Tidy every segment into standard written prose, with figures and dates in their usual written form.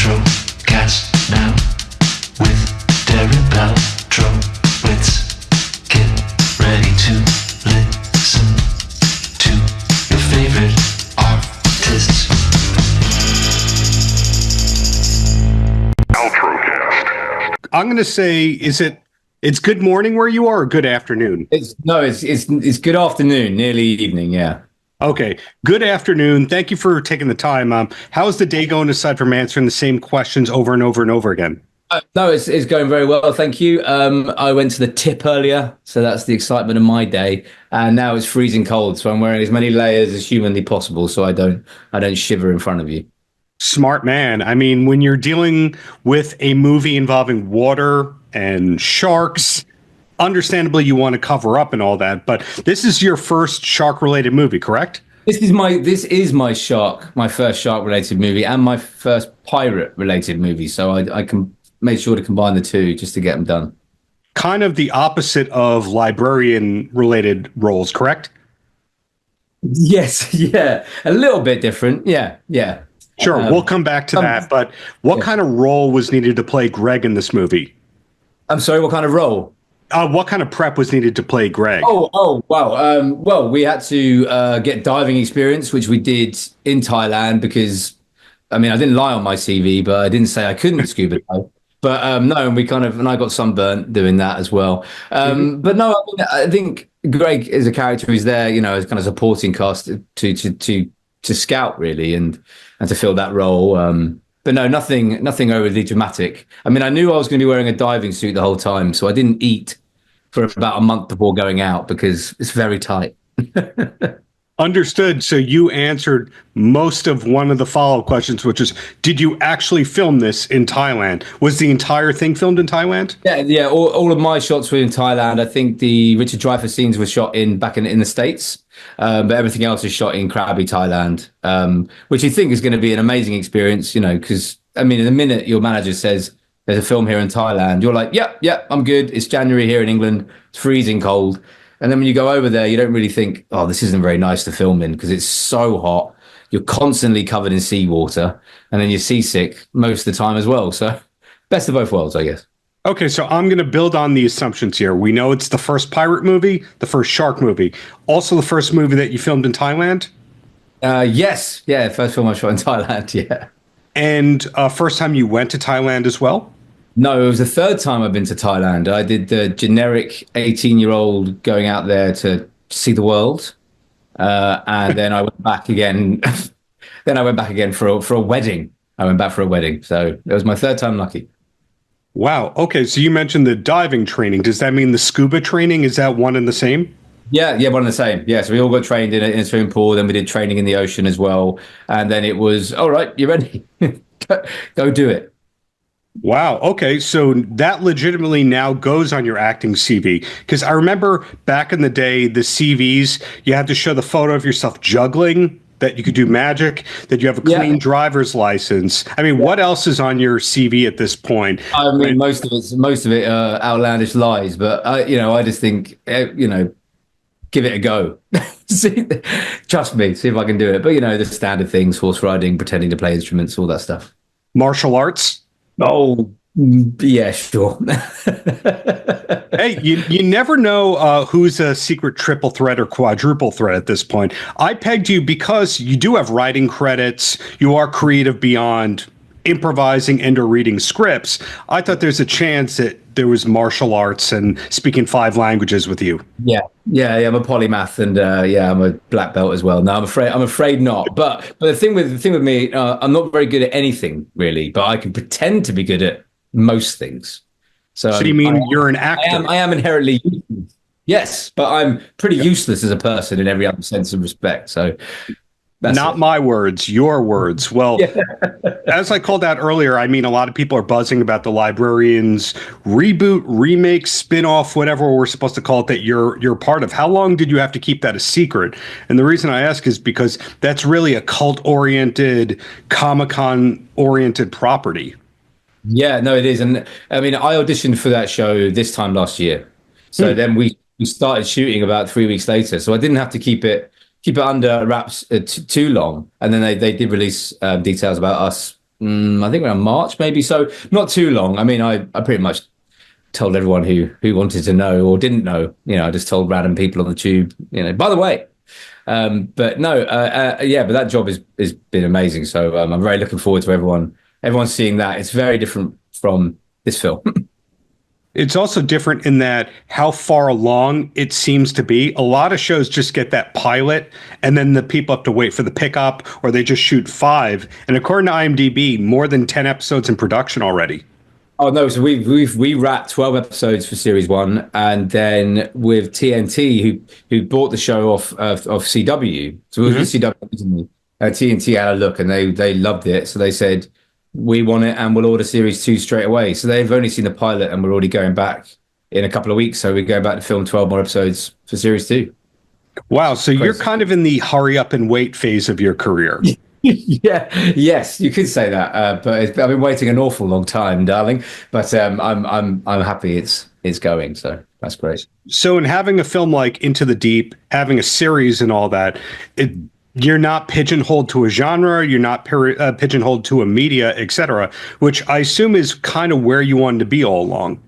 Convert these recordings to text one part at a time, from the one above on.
Paltrocast now with Darren Paltrowitz. Get ready to listen to your favorite artists. Paltrocast. I'm going to say, it's good morning where you are or good afternoon? It's good afternoon, nearly evening, yeah. Okay, good afternoon. Thank you for taking the time. How's the day going aside from answering the same questions over and over and over again? No, it's going very well, thank you. I went to the tip earlier, so that's the excitement of my day. And now it's freezing cold, so I'm wearing as many layers as humanly possible so I don't shiver in front of you. Smart man. I mean, when you're dealing with a movie involving water and sharks, understandably you want to cover up and all that, but this is your first shark-related movie, correct? This is my first shark-related movie and my first pirate-related movie, so I can make sure to combine the two just to get them done. Kind of the opposite of librarian-related roles, correct? Yes, yeah, a little bit different, yeah. Sure, we'll come back to that, but what kind of role was needed to play Greg in this movie? I'm sorry, what kind of role? What kind of prep was needed to play Greg? Wow. Well, we had to get diving experience, which we did in Thailand because, I mean, I didn't lie on my CV, but I didn't say I couldn't scuba dive. But no, and I got sunburnt doing that as well. But no, I think Greg is a character who's there, as kind of supporting cast to scout really and to fill that role. But no, nothing overly dramatic. I mean, I knew I was going to be wearing a diving suit the whole time, so I didn't eat for about a month before going out because it's very tight. Understood. So you answered most of one of the follow-up questions, which is, did you actually film this in Thailand? Was the entire thing filmed in Thailand? Yeah. All of my shots were in Thailand. I think the Richard Dreyfuss scenes were shot back in the States, but everything else is shot in Krabi, Thailand, which you think is going to be an amazing experience, because, I mean, in the minute your manager says there's a film here in Thailand, you're like, yep, I'm good. It's January here in England. It's freezing cold. And then when you go over there, you don't really think, oh, this isn't very nice to film in because it's so hot. You're constantly covered in seawater and then you're seasick most of the time as well. So best of both worlds, I guess. Okay, so I'm going to build on the assumptions here. We know it's the first pirate movie, the first shark movie, also the first movie that you filmed in Thailand? Yes. Yeah, first film I shot in Thailand, yeah. And first time you went to Thailand as well? No, it was the third time I've been to Thailand. I did the generic 18-year-old going out there to see the world. And then I went back again. For a wedding. I went back for a wedding. So it was my third time lucky. Wow. Okay. So you mentioned the diving training. Does that mean the scuba training? Is that one and the same? Yeah, one and the same. Yeah, so we all got trained in a swimming pool. Then we did training in the ocean as well. And then it was, all right, you ready? Go do it. Wow. Okay. So that legitimately now goes on your acting CV. Because I remember back in the day, the CVs, you had to show the photo of yourself juggling, that you could do magic, that you have a clean driver's license. I mean, what else is on your CV at this point? I mean, most of it are outlandish lies, but I just think, give it a go. Trust me, see if I can do it. But the standard things, horse riding, pretending to play instruments, all that stuff. Martial arts? Oh, yeah, sure. Hey, you never know who's a secret triple threat or quadruple threat at this point. I pegged you because you do have writing credits. You are creative beyond improvising and or reading scripts. I thought there's a chance that there was martial arts and speaking 5 languages with you. Yeah, I'm a polymath and I'm a black belt as well. No, I'm afraid not. But the thing with me, I'm not very good at anything really, but I can pretend to be good at most things. So you mean you're an actor? I am inherently useless. Yes, but I'm pretty useless as a person in every other sense of respect. So not my words, your words. Well, as I called out earlier, I mean, a lot of people are buzzing about the Librarians reboot, remake, spin-off, whatever we're supposed to call it, that you're part of. How long did you have to keep that a secret? And the reason I ask is because that's really a cult-oriented, Comic-Con-oriented property. Yeah, no, it is. And I mean, I auditioned for that show this time last year. So then we started shooting about 3 weeks later. So I didn't have to keep it under wraps too long. And then they did release details about us I think around March, maybe. So not too long. I mean, I pretty much told everyone who wanted to know or didn't know. I just told random people on the tube. By the way. But no, yeah. But that job has been amazing. So I'm very looking forward to everyone seeing that. It's very different from this film. It's also different in that how far along it seems to be. A lot of shows just get that pilot and then the people have to wait for the pickup, or they just shoot 5. And according to IMDb, more than 10 episodes in production already. Oh no! So we wrapped 12 episodes for series 1, and then with TNT, who bought the show off of CW. So it was CW originally. TNT had a look, and they loved it. So they said, we want it, and we'll order series 2 straight away. So they've only seen the pilot, and we're already going back in a couple of weeks. So we're going back to film 12 more episodes for series 2. Wow! So you're kind of in the hurry up and wait phase of your career. Yeah, yes, you could say that. But I've been waiting an awful long time, darling. But I'm happy it's going. So that's great. So in having a film like Into the Deep, having a series and all that, you're not pigeonholed to a genre, you're not pigeonholed to a media, etc., which I assume is kind of where you wanted to be all along.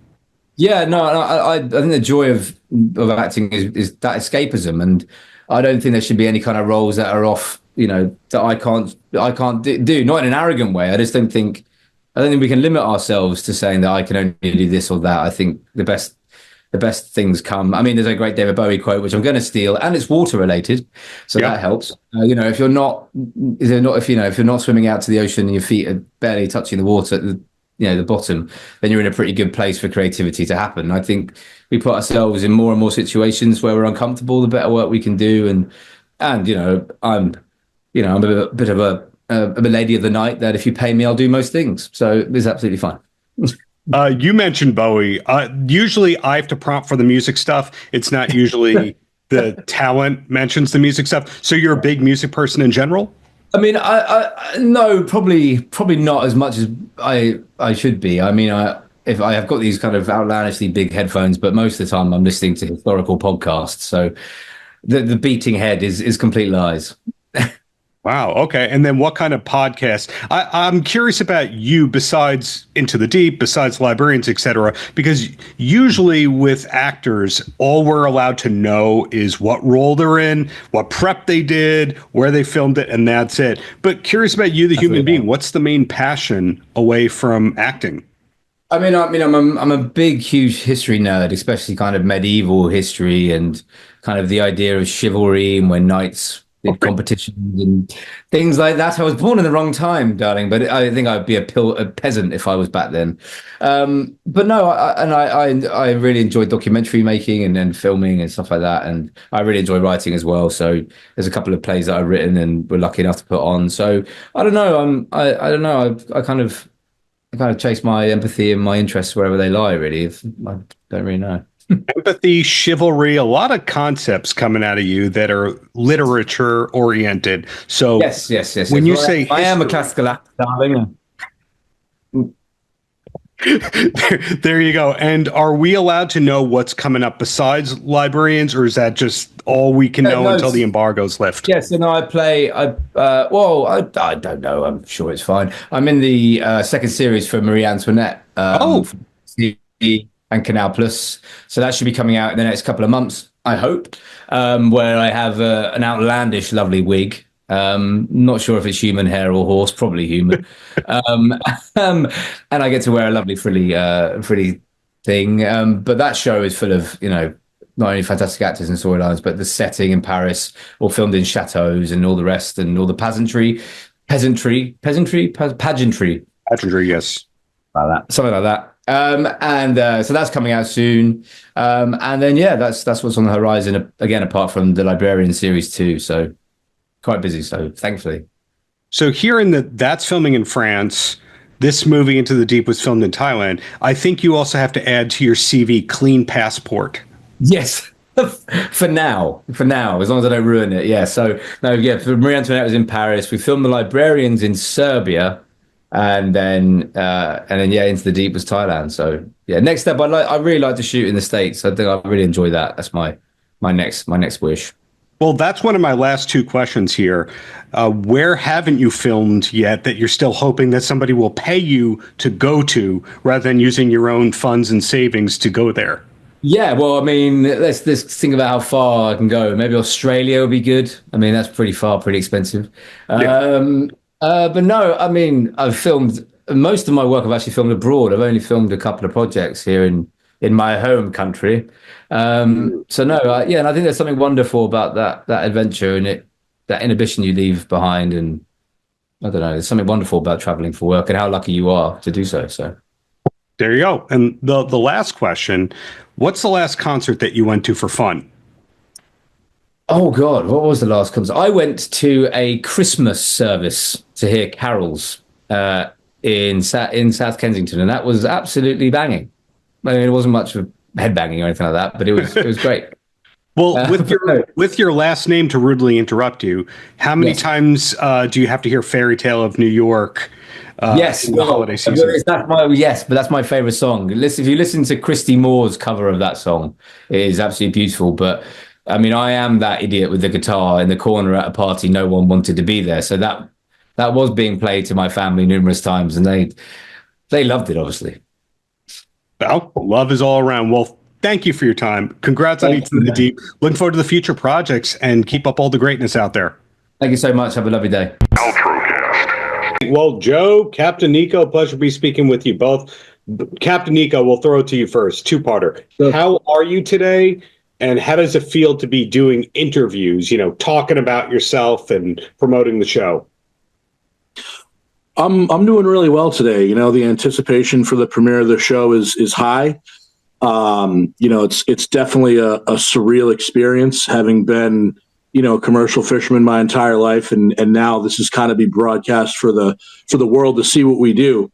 Yeah, no, I think the joy of acting is that escapism, and I don't think there should be any kind of roles that are off, that I can't do. Not in an arrogant way. I don't think we can limit ourselves to saying that I can only do this or that. I think the best things come. I mean, there's a great David Bowie quote which I'm going to steal, and it's water related, so that helps. If you're not swimming out to the ocean and your feet are barely touching the water at the bottom, then you're in a pretty good place for creativity to happen. I think we put ourselves in more and more situations where we're uncomfortable, the better work we can do, and I'm a bit of a lady of the night that if you pay me, I'll do most things. So it's absolutely fine. You mentioned Bowie. Usually I have to prompt for the music stuff. It's not usually the talent mentions the music stuff. So you're a big music person in general? I mean, I no, probably not as much as I should be. I mean, if I have got these kind of outlandishly big headphones, but most of the time I'm listening to historical podcasts. So the beating head is complete lies. Wow. Okay. And then what kind of podcast? I'm curious about you besides Into the Deep, besides Librarians, etc. Because usually with actors, all we're allowed to know is what role they're in, what prep they did, where they filmed it, and that's it. But curious about you, the human being. What's the main passion away from acting? I'm a big, huge history nerd, especially kind of medieval history and kind of the idea of chivalry and when knights did competitions and things like that. I was born in the wrong time, darling, but I think I'd be a peasant if I was back then. But no, I really enjoy documentary making and filming and stuff like that, and I really enjoy writing as well. So there's a couple of plays that I've written and we're lucky enough to put on. So I don't know. I don't know. I kind of chase my empathy and my interests wherever they lie. Really, I don't really know. Empathy, chivalry, a lot of concepts coming out of you that are literature oriented. So yes. When you say I am a classical actor, darling. There you go. And are we allowed to know what's coming up besides Librarians, or is that just all we can know until the embargoes lift? Yes, and I don't know. I'm sure it's fine. I'm in the second series for Marie Antoinette. And Canal Plus. So that should be coming out in the next couple of months, I hope, where I have an outlandish, lovely wig. Not sure if it's human hair or horse, probably human. And I get to wear a lovely frilly thing. But that show is full of, not only fantastic actors and storylines, but the setting in Paris, all filmed in chateaus and all the rest, and all the pageantry, Yes. Something like that. So that's coming out soon. And then, that's what's on the horizon, again, apart from the Librarian series 2. So quite busy. So thankfully. So hearing that's filming in France, this movie Into the Deep was filmed in Thailand. I think you also have to add to your CV clean passport. Yes. For now, as long as I don't ruin it. Yeah. So Marie Antoinette was in Paris. We filmed the Librarians in Serbia. And then Into the Deep was Thailand. So next step, I really like to shoot in the States. I think I really enjoy that. That's my next wish. Well, that's one of my last two questions here. Where haven't you filmed yet that you're still hoping that somebody will pay you to go to rather than using your own funds and savings to go there? Yeah, well, I mean, let's think about how far I can go. Maybe Australia would be good. I mean, that's pretty far, pretty expensive. But no, I mean, I've filmed most of my work. I've actually filmed abroad. I've only filmed a couple of projects here in my home country. So no, yeah, and I think there's something wonderful about that adventure and that inhibition you leave behind, and I don't know, there's something wonderful about traveling for work and how lucky you are to do so. So there you go. And the last question, what's the last concert that you went to for fun? Oh God, what was the last concert? I went to a Christmas service to hear carols in South Kensington, and that was absolutely banging. I mean, it wasn't much of headbanging or anything like that, but it was great. Well, with your last name, to rudely interrupt you, how many times do you have to hear "Fairy Tale of New York"? Yes, in the holiday season. But that's my favorite song. If you listen to Christy Moore's cover of that song, it is absolutely beautiful. But I mean, I am that idiot with the guitar in the corner at a party no one wanted to be there. So that was being played to my family numerous times, and they loved it, obviously. Well, love is all around. Well, thank you for your time. Congrats on Eating the Deep. Looking forward to the future projects, and keep up all the greatness out there. Thank you so much. Have a lovely day. Paltrocast. Well, Joe, Captain Niko, pleasure to be speaking with you both. Captain Niko, we'll throw it to you first. Two-parter. Sure. How are you today, and how does it feel to be doing interviews, talking about yourself and promoting the show? I'm doing really well today. The anticipation for the premiere of the show is high. It's definitely a surreal experience, having been a commercial fisherman my entire life, and now this is kind of be broadcast for the world to see what we do.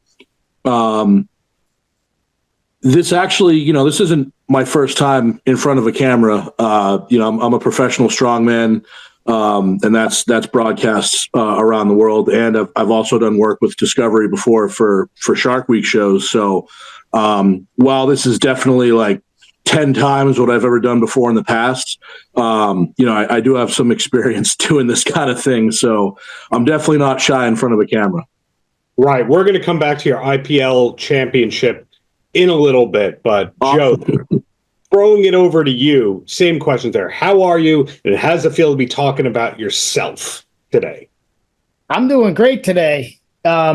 This actually, this isn't my first time in front of a camera. I'm a professional strongman. And that's broadcasts around the world, and I've also done work with Discovery before for Shark Week shows. So while this is definitely like 10 times what I've ever done before in the past, I do have some experience doing this kind of thing. So I'm definitely not shy in front of a camera. Right. We're going to come back to your IPL championship in a little bit, but Joe. Throwing it over to you, same questions there. How are you, and how does it feel to be talking about yourself today? I'm doing great today. There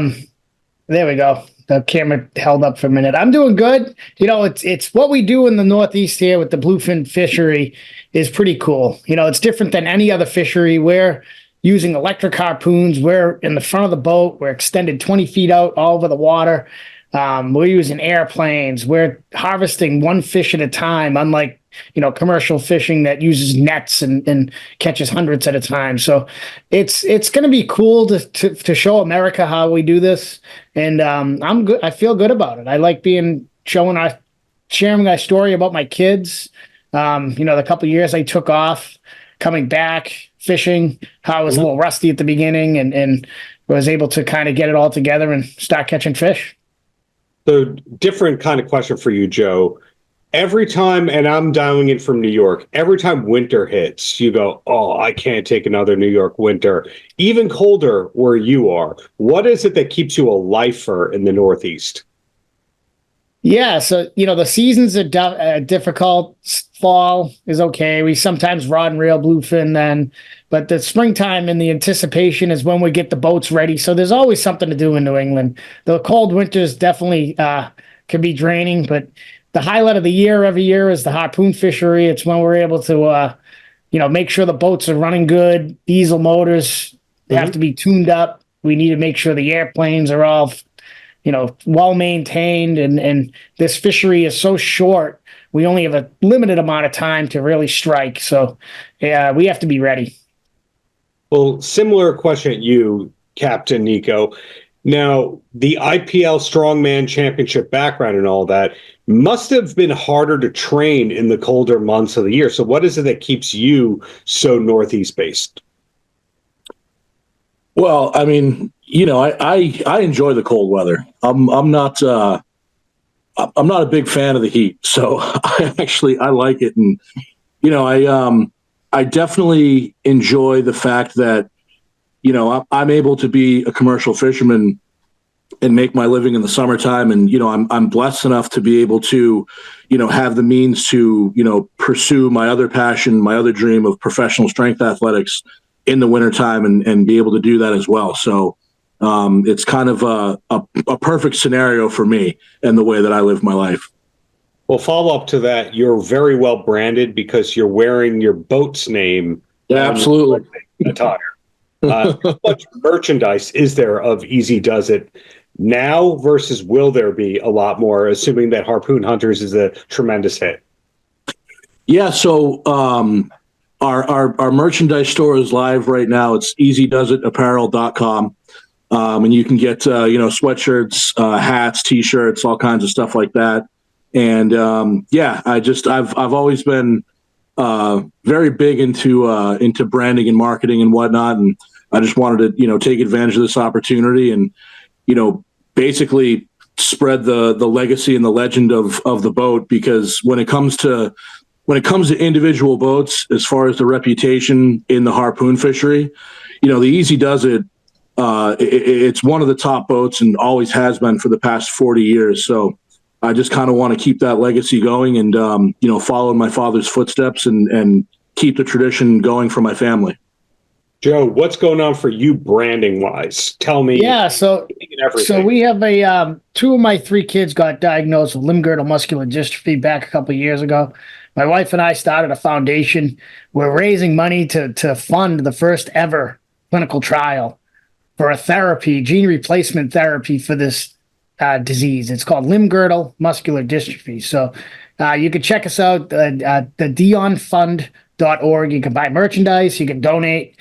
we go. The camera held up for a minute. I'm doing good. It's what we do in the Northeast here with the bluefin fishery is pretty cool. It's different than any other fishery. We're using electric harpoons. We're in the front of the boat. We're extended 20 feet out all over the water. We're using airplanes. We're harvesting one fish at a time, unlike, commercial fishing that uses nets and catches hundreds at a time. So it's going to be cool to show America how we do this. And I'm good. I feel good about it. I like sharing my story about my kids. The couple of years I took off, coming back, fishing, how I was a little rusty at the beginning and was able to kind of get it all together and start catching fish. So different kind of question for you, Joe. Every time, and I'm dialing in from New York, every time winter hits, you go, oh, I can't take another New York winter. Even colder where you are. What is it that keeps you a lifer in the Northeast? Yeah, so, the seasons are difficult. Fall is okay. We sometimes rod and reel bluefin then. But the springtime and the anticipation is when we get the boats ready. So there's always something to do in New England. The cold winters definitely can be draining, but the highlight of the year every year is the harpoon fishery. It's when we're able to, make sure the boats are running good. Diesel motors, they have to be tuned up. We need to make sure the airplanes are all, well maintained. And this fishery is so short. We only have a limited amount of time to really strike. So yeah, we have to be ready. Well, similar question at you, Captain Niko. Now, the IPL Strongman Championship background and all that must have been harder to train in the colder months of the year. So what is it that keeps you so Northeast based? Well, I mean, I enjoy the cold weather. I'm not a big fan of the heat, so I like it. And I definitely enjoy the fact that, you know, I'm able to be a commercial fisherman and make my living in the summertime. And, you know, I'm blessed enough to be able to, you know, have the means to, you know, pursue my other passion, my other dream of professional strength athletics in the wintertime and be able to do that as well. So it's kind of a perfect scenario for me and the way that I live my life. Well, follow up to that, you're very well branded because you're wearing your boat's name. Yeah, absolutely. Attire. How much merchandise is there of Easy Does It now versus will there be a lot more, assuming that Harpoon Hunters is a tremendous hit? Yeah, so our merchandise store is live right now. It's easydoesitapparel.com. And you can get, you know, sweatshirts, hats, T-shirts, all kinds of stuff like that. And yeah, I've always been very big into branding and marketing and whatnot. And I just wanted to, you know, take advantage of this opportunity and, you know, basically spread the legacy and the legend of the boat, because when it comes to individual boats, as far as the reputation in the harpoon fishery, you know, the Easy Does It, it's one of the top boats and always has been for the past 40 years. So I just kind of want to keep that legacy going and, you know, follow in my father's footsteps and keep the tradition going for my family. Joe, what's going on for you branding wise? Tell me. Yeah, so we have a two of my three kids got diagnosed with limb-girdle muscular dystrophy back a couple of years ago. My wife and I started a foundation. We're raising money to fund the first ever clinical trial for a therapy, gene replacement therapy for this disease. It's called limb-girdle muscular dystrophy. So you can check us out, the dionfund.org. You can buy merchandise. You can donate.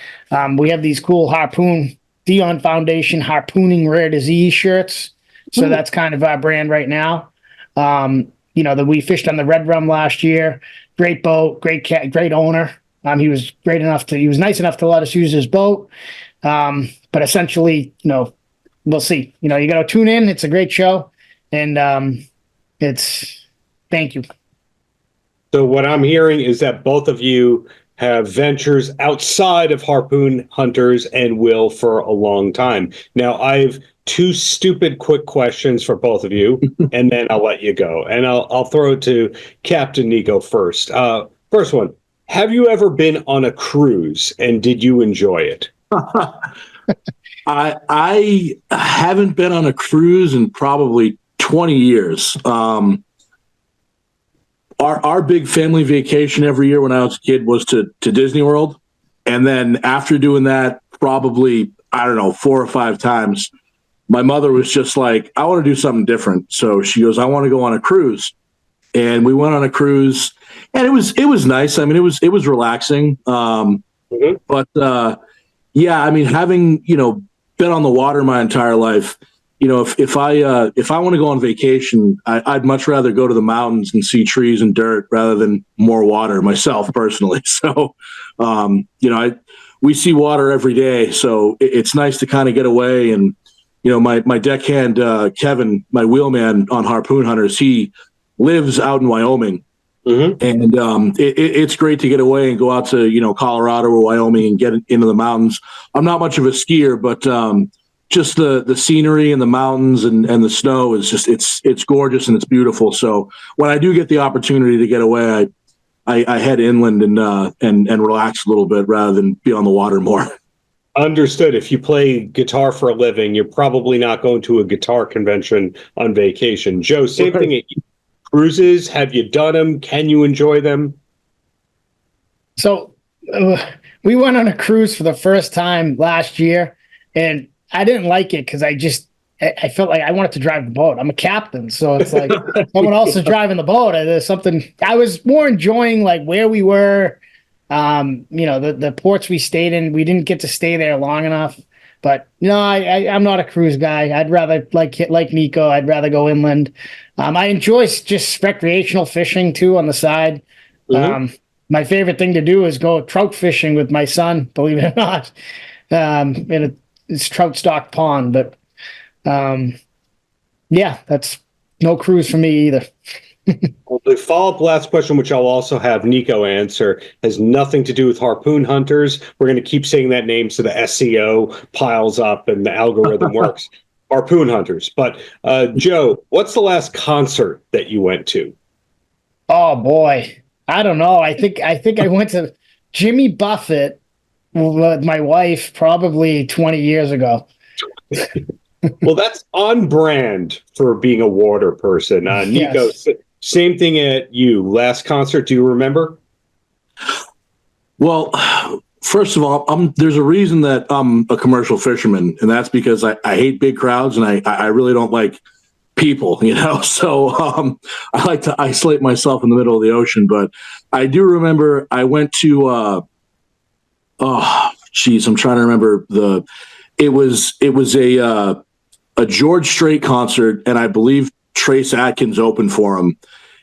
We have these cool Harpoon Dion Foundation harpooning rare disease shirts. So that's kind of our brand right now. You know, that we fished on the Red Rum last year. Great boat, great cat, great owner. He was nice enough to let us use his boat. But essentially, you know, we'll see. You know, you got to tune in. It's a great show, and thank you. So what I'm hearing is that both of you have ventures outside of Harpoon Hunters and will for a long time. Now, I've two stupid quick questions for both of you, and then I'll let you go. And I'll throw it to Captain Niko first. First one, have you ever been on a cruise, and did you enjoy it? I haven't been on a cruise in probably 20 years. Our big family vacation every year when I was a kid was to Disney World. And then after doing that, probably, I don't know, 4 or 5 times, my mother was just like, I want to do something different. So she goes, I want to go on a cruise. And we went on a cruise, and it was nice. I mean, it was relaxing. But yeah, I mean, having, you know, been on the water my entire life, you know, if I want to go on vacation, I'd much rather go to the mountains and see trees and dirt rather than more water myself personally. So, you know, we see water every day, so it's nice to kind of get away. And, you know, my deckhand, Kevin, my wheelman on Harpoon Hunters, he lives out in Wyoming. And it's great to get away and go out to, you know, Colorado or Wyoming and get into the mountains. I'm not much of a skier, but just the scenery and the mountains and the snow is just it's gorgeous and it's beautiful. So when I do get the opportunity to get away, I head inland and relax a little bit rather than be on the water more. Understood. If you play guitar for a living, you're probably not going to a guitar convention on vacation. Joe, same thing at cruises. Have you done them? Can you enjoy them? So we went on a cruise for the first time last year, and I didn't like it because I felt like I wanted to drive the boat. I'm a captain, so it's like someone else is driving the boat. There's something I was more enjoying, like where we were. You know, the ports we stayed in. We didn't get to stay there long enough. But no, I'm not a cruise guy. I'd rather like Niko. I'd rather go inland. I enjoy just recreational fishing too on the side. My favorite thing to do is go trout fishing with my son. Believe it or not, it's trout stock pond. But yeah, that's no cruise for me either. Well, the follow-up last question, which I'll also have Niko answer, has nothing to do with Harpoon Hunters. We're going to keep saying that name so the SEO piles up and the algorithm works. Harpoon Hunters. But Joe, what's the last concert that you went to? Oh boy, I don't know. I think I went to Jimmy Buffett with my wife probably 20 years ago. Well, that's on brand for being a water person. Niko, Yes. same thing at you. Last concert, do you remember? Well, first of all, there's a reason that I'm a commercial fisherman, and that's because I hate big crowds and I really don't like people, So I like to isolate myself in the middle of the ocean. But I do remember I went to I'm trying to remember it was a George Strait concert, and I believe Trace Atkins opened for him,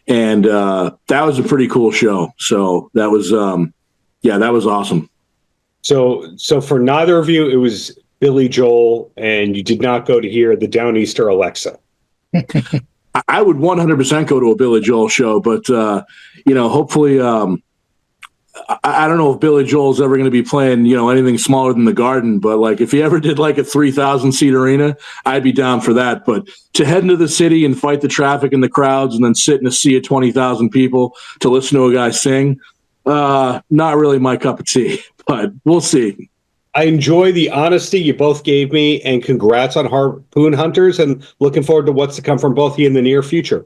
and that was a pretty cool show. So that was that was awesome. So for neither of you, it was Billy Joel, and you did not go to hear the Downeaster Alexa. I would 100% go to a Billy Joel show, but hopefully, I don't know if Billy Joel's ever going to be playing, anything smaller than the Garden. But like, if he ever did like a 3,000 seat arena, I'd be down for that. But to head into the city and fight the traffic and the crowds, and then sit in a sea of 20,000 people to listen to a guy sing, not really my cup of tea. But we'll see. I enjoy the honesty you both gave me, and congrats on Harpoon Hunters, and looking forward to what's to come from both of you in the near future.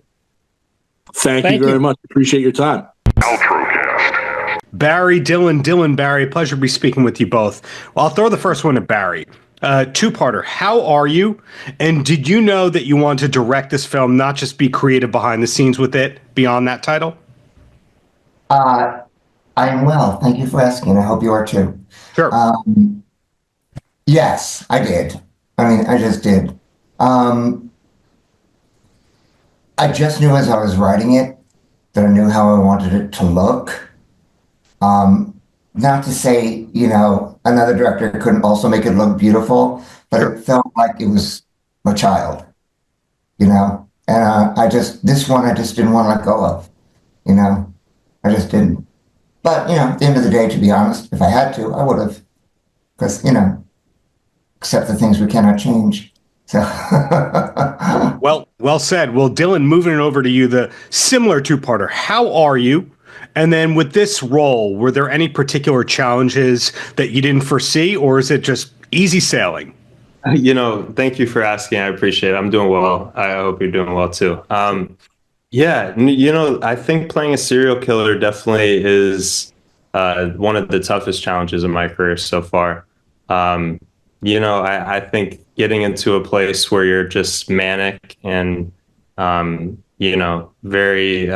Thank you very much. Appreciate your time. Paltrocast. Barry, Dylan, Barry, pleasure to be speaking with you both. Well, I'll throw the first one to Barry. Two-parter. How are you? And did you know that you want to direct this film, not just be creative behind the scenes with it, beyond that title? I'm well. Thank you for asking. I hope you are too. Sure. Yes, I did. I just did. I just knew as I was writing it that I knew how I wanted it to look. Not to say, another director couldn't also make it look beautiful, but it felt like it was a child, and this one I just didn't want to let go of, I just didn't. But, at the end of the day, to be honest, if I had to, I would have, because, except the things we cannot change. So. Well said. Well, Dylan, moving it over to you, the similar two-parter. How are you? And then with this role, were there any particular challenges that you didn't foresee, or is it just easy sailing? Thank you for asking. I appreciate it. I'm doing well. I hope you're doing well too. I think playing a serial killer definitely is one of the toughest challenges of my career so far. I think getting into a place where you're just manic and, very,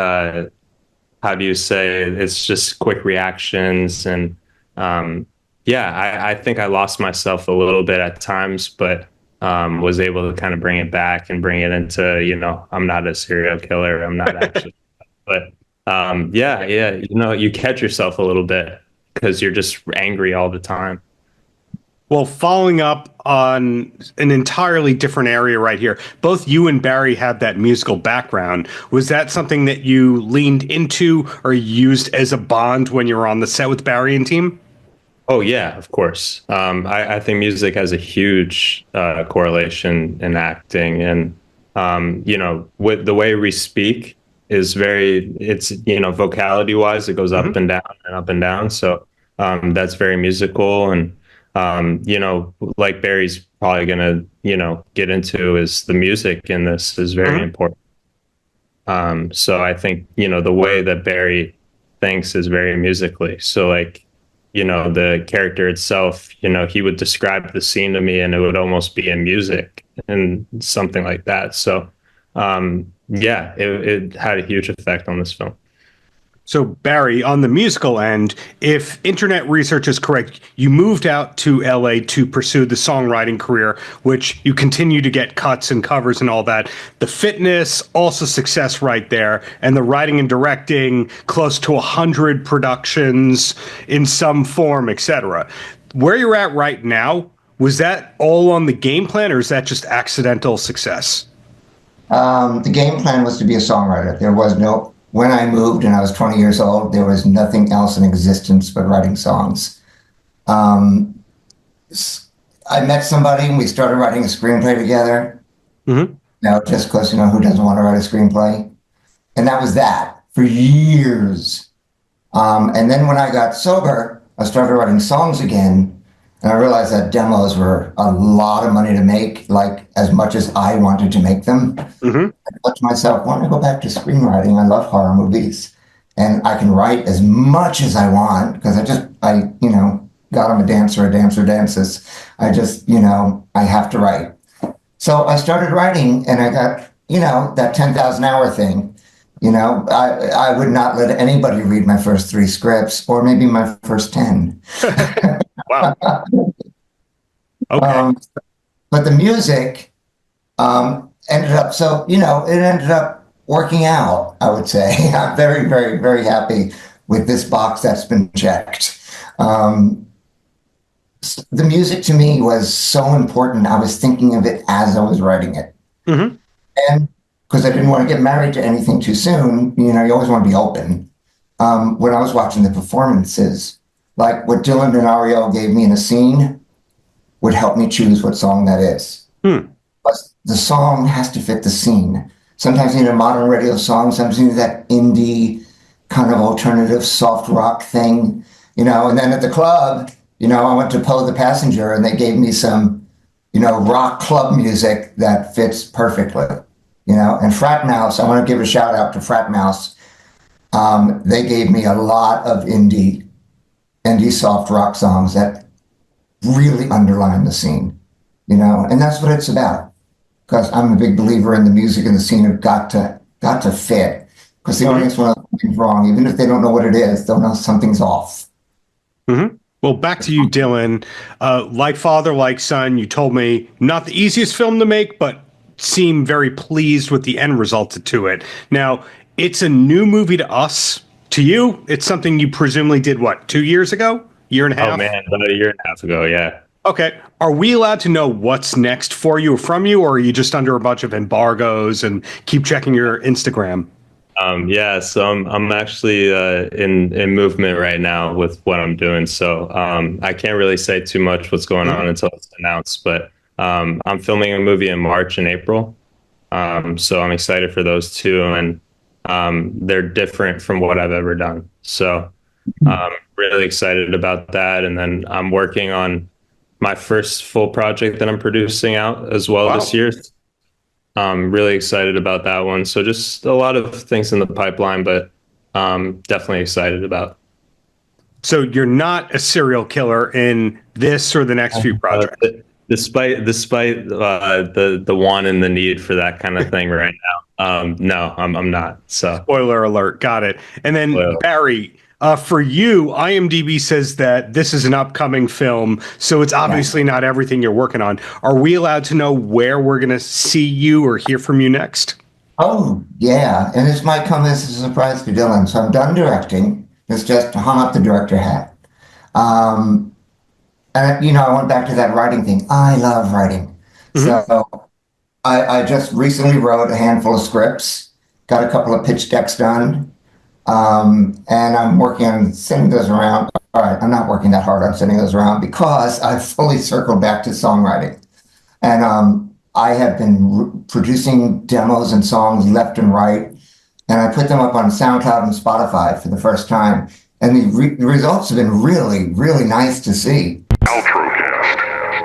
how do you say, it's just quick reactions. And I think I lost myself a little bit at times, but was able to kind of bring it back and bring it into, I'm not a serial killer. I'm not actually. But you catch yourself a little bit because you're just angry all the time. Well, following up on an entirely different area right here, both you and Barry have that musical background. Was that something that you leaned into or used as a bond when you were on the set with Barry and team? Oh, yeah, of course. I think music has a huge correlation in acting. And, with the way we speak is it's vocality wise, it goes up and down and up and down. So that's very musical. And, like Barry's probably going to, get into is the music in this is very important. So I think, the way that Barry thinks is very musically. So the character itself, he would describe the scene to me and it would almost be in music and something like that. So, it had a huge effect on this film. So Barry, on the musical end, if internet research is correct, you moved out to LA to pursue the songwriting career, which you continue to get cuts and covers and all that. The fitness, also success right there, and the writing and directing, close to 100 productions in some form, etc. Where you're at right now, was that all on the game plan, or is that just accidental success? The game plan was to be a songwriter. There was no, when I moved and I was 20 years old, there was nothing else in existence but writing songs. I met somebody and we started writing a screenplay together. Mm-hmm. Just because, who doesn't want to write a screenplay? And that was that for years. And then when I got sober, I started writing songs again. And I realized that demos were a lot of money to make, like as much as I wanted to make them. Mm-hmm. I thought to myself, why don't I go back to screenwriting? I love horror movies. And I can write as much as I want because God, I'm a dancer dances. I just, I have to write. So I started writing and I got, that 10,000 hour thing. I would not let anybody read my first 3 scripts or maybe my first 10. Wow. Okay. But the music ended up, it ended up working out, I would say. I'm very, very, very happy with this box that's been checked. The music to me was so important. I was thinking of it as I was writing it. Mm-hmm. And because I didn't want to get married to anything too soon, you always want to be open. When I was watching the performances, like what Dylan and Ariel gave me in a scene would help me choose what song that is. But the song has to fit the scene. Sometimes you need a modern radio song, sometimes you need that indie kind of alternative soft rock thing, and then at the club, I went to Poe the Passenger and they gave me some, rock club music that fits perfectly, and Frat Mouse, I want to give a shout out to Frat Mouse. They gave me a lot of indie soft rock songs that really underline the scene, and that's what it's about. Because I'm a big believer in the music and the scene have got to fit. Because the audience will know something's wrong, even if they don't know what it is, they'll know something's off. Mm-hmm. Well, back to you, Dylan. Like father, like son, you told me not the easiest film to make, but seem very pleased with the end result to it. Now, it's a new movie to us. To you, it's something you presumably did, 2 years ago? Year and a half? Oh, man, about a year and a half ago, yeah. Okay. Are we allowed to know what's next for you or from you, or are you just under a bunch of embargoes and keep checking your Instagram? Yeah, so I'm actually in movement right now with what I'm doing. So I can't really say too much what's going on until it's announced. But I'm filming a movie in March and April. So I'm excited for those two. And they're different from what I've ever done. So really excited about that. And then I'm working on my first full project that I'm producing out as well this year. I'm really excited about that one. So just a lot of things in the pipeline, but definitely excited about. So you're not a serial killer in this or the next few projects? Despite the want and the need for that kind of thing right now. No, I'm not. So spoiler alert. Got it. And then Barry, for you, IMDb says that this is an upcoming film, so it's obviously not everything you're working on. Are we allowed to know where we're going to see you or hear from you next? Oh, yeah. And this might come as a surprise to Dylan. So I'm done directing. It's just hung up the director hat. And, I went back to that writing thing. I love writing. Mm-hmm. So I just recently wrote a handful of scripts, got a couple of pitch decks done. And I'm working on sending those around. All right, I'm not working that hard on sending those around because I've fully circled back to songwriting. And I have been producing demos and songs left and right. And I put them up on SoundCloud and Spotify for the first time. And the results have been really, really nice to see.